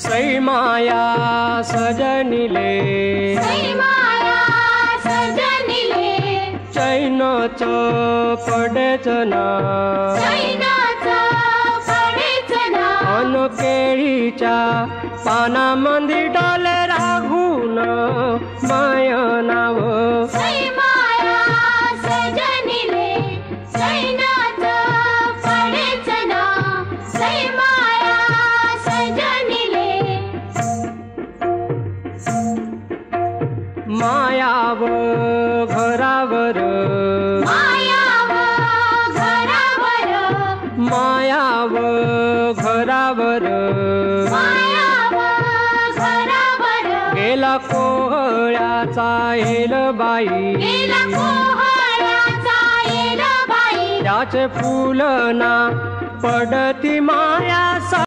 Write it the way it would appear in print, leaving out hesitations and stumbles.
सै माया सजनिले चैनच पडेच ना अन केळीच्या पानामंदी डोले राखून माया नाव मायाव घरावर मायाव घरावर गेला कोहळ्याचा हेलबाई त्याचे फुल ना पडती माया